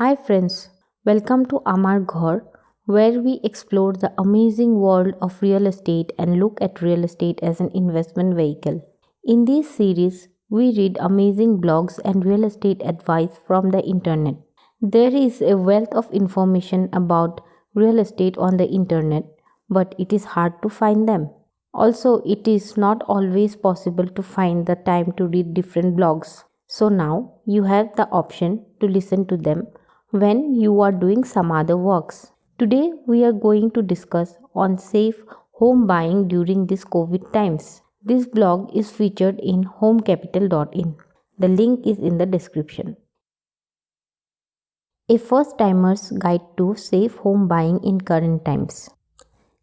Hi friends, welcome to Amar Ghar, where we explore the amazing world of real estate and look at real estate as an investment vehicle. In this series, we read amazing blogs and real estate advice from the internet. There is a wealth of information about real estate on the internet, but it is hard to find them. Also, it is not always possible to find the time to read different blogs. So now you have the option to listen to them when you are doing some other works. Today we are going to discuss on safe home buying during these COVID times. This blog is featured in homecapital.in. The link is in the description. A first timer's guide to safe home buying in current times.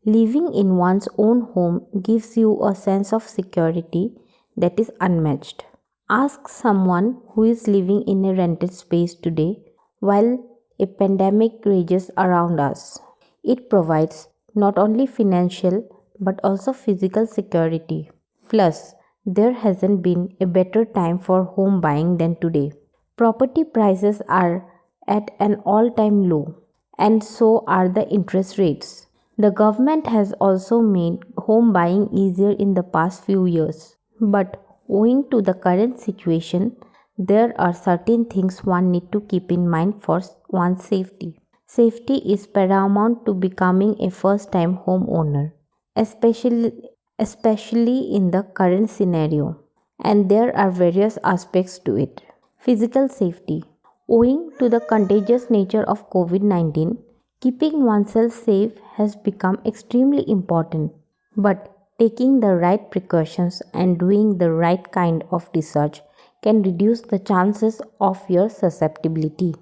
Living in one's own home gives you a sense of security that is unmatched. Ask someone who is living in a rented space today while a pandemic rages around us. It provides not only financial but also physical security. Plus, there hasn't been a better time for home buying than today. Property prices are at an all time low, and so are the interest rates. The government has also made home buying easier in the past few years. But owing to the current situation, there are certain things one need to keep in mind for one's safety. Safety is paramount to becoming a first time homeowner, especially especially in the current scenario, and there are various aspects to it. Physical safety. Owing to the contagious nature of COVID 19, keeping oneself safe has become extremely important. But taking the right precautions and doing the right kind of research can reduce the chances of your susceptibility.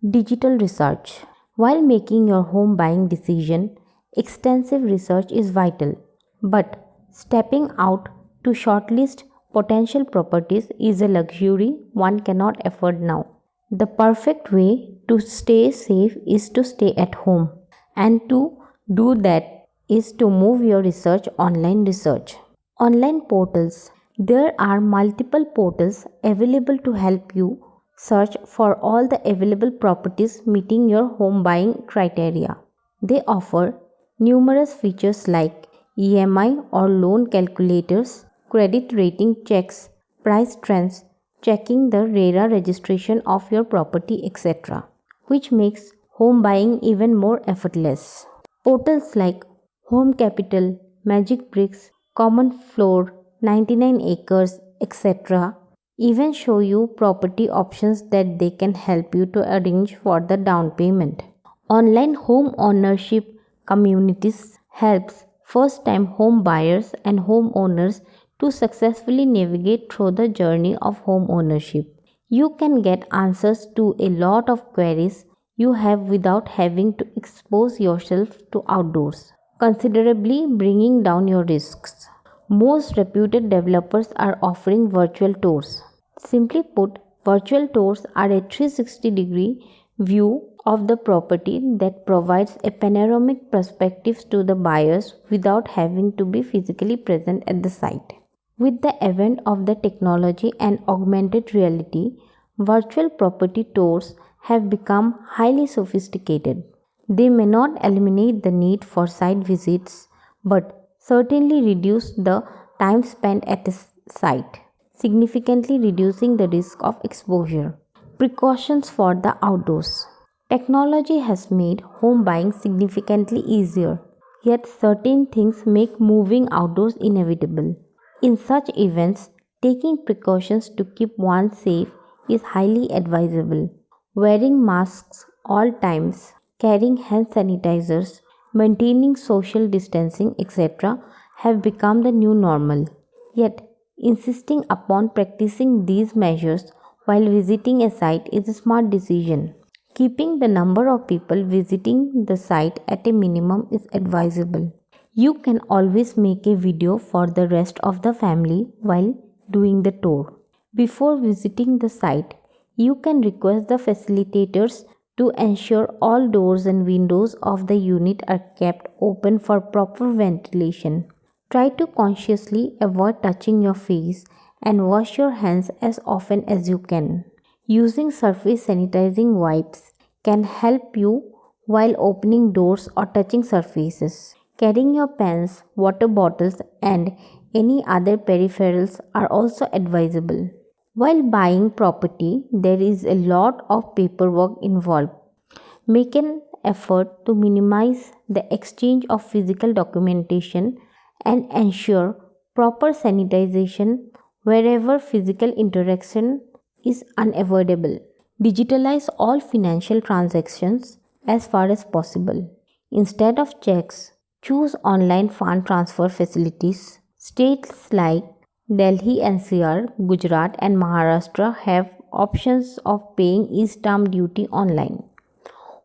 Digital research. While making your home buying decision, extensive research is vital. But stepping out to shortlist potential properties is a luxury one cannot afford now. The perfect way to stay safe is to stay at home, and to do that is to move your research online research. Online portals. There are multiple portals available to help you search for all the available properties meeting your home buying criteria. They offer numerous features like EMI or loan calculators, credit rating checks, price trends, checking the RERA registration of your property, etc., which makes home buying even more effortless. Portals like Home Capital, Magic Bricks, Common Floor, 99 Acres, etc. even show you property options that they can help you to arrange for the down payment. Online home ownership communities helps first-time home buyers and homeowners to successfully navigate through the journey of home ownership. You can get answers to a lot of queries you have without having to expose yourself to outdoors, considerably bringing down your risks. Most reputed developers are offering virtual tours. Simply put, virtual tours are a 360-degree view of the property that provides a panoramic perspective to the buyers without having to be physically present at the site. With the advent of the technology and augmented reality, virtual property tours have become highly sophisticated. They may not eliminate the need for site visits, but certainly reduce the time spent at a site, significantly reducing the risk of exposure. Precautions for the outdoors. Technology has made home buying significantly easier, yet certain things make moving outdoors inevitable. In such events, taking precautions to keep one safe is highly advisable. Wearing masks all times, carrying hand sanitizers, maintaining social distancing, etc., have become the new normal. Yet, insisting upon practicing these measures while visiting a site is a smart decision. Keeping the number of people visiting the site at a minimum is advisable. You can always make a video for the rest of the family while doing the tour. Before visiting the site, you can request the facilitators to ensure all doors and windows of the unit are kept open for proper ventilation. Try to consciously avoid touching your face and wash your hands as often as you can. Using surface sanitizing wipes can help you while opening doors or touching surfaces. Carrying your pens, water bottles, and any other peripherals are also advisable. While buying property, there is a lot of paperwork involved. Make an effort to minimize the exchange of physical documentation and ensure proper sanitization wherever physical interaction is unavoidable. Digitalize all financial transactions as far as possible. Instead of checks, choose online fund transfer facilities. States like Delhi NCR, Gujarat, and Maharashtra have options of paying e-stamp duty online.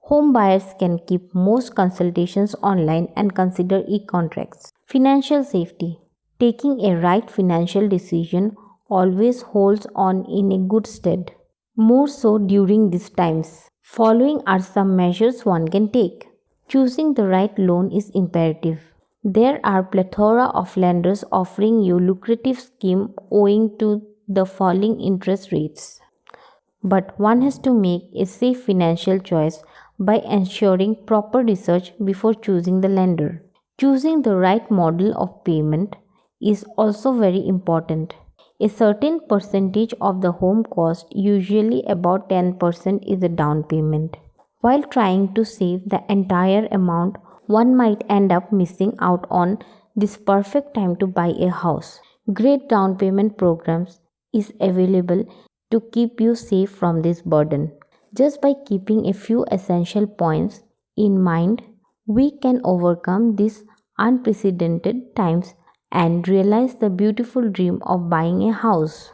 Home buyers can keep most consultations online and consider e contracts. Financial safety. Taking a right financial decision always holds on in a good stead. More so during these times. Following are some measures one can take. Choosing the right loan is imperative. There are plethora of lenders offering you lucrative scheme owing to the falling interest rates. But one has to make a safe financial choice by ensuring proper research before choosing the lender. Choosing the right model of payment is also very important. A certain percentage of the home cost, usually about 10%, is a down payment. While trying to save the entire amount, one might end up missing out on this perfect time to buy a house. Great down payment programs is available to keep you safe from this burden. Just by keeping a few essential points in mind, we can overcome these unprecedented times and realize the beautiful dream of buying a house.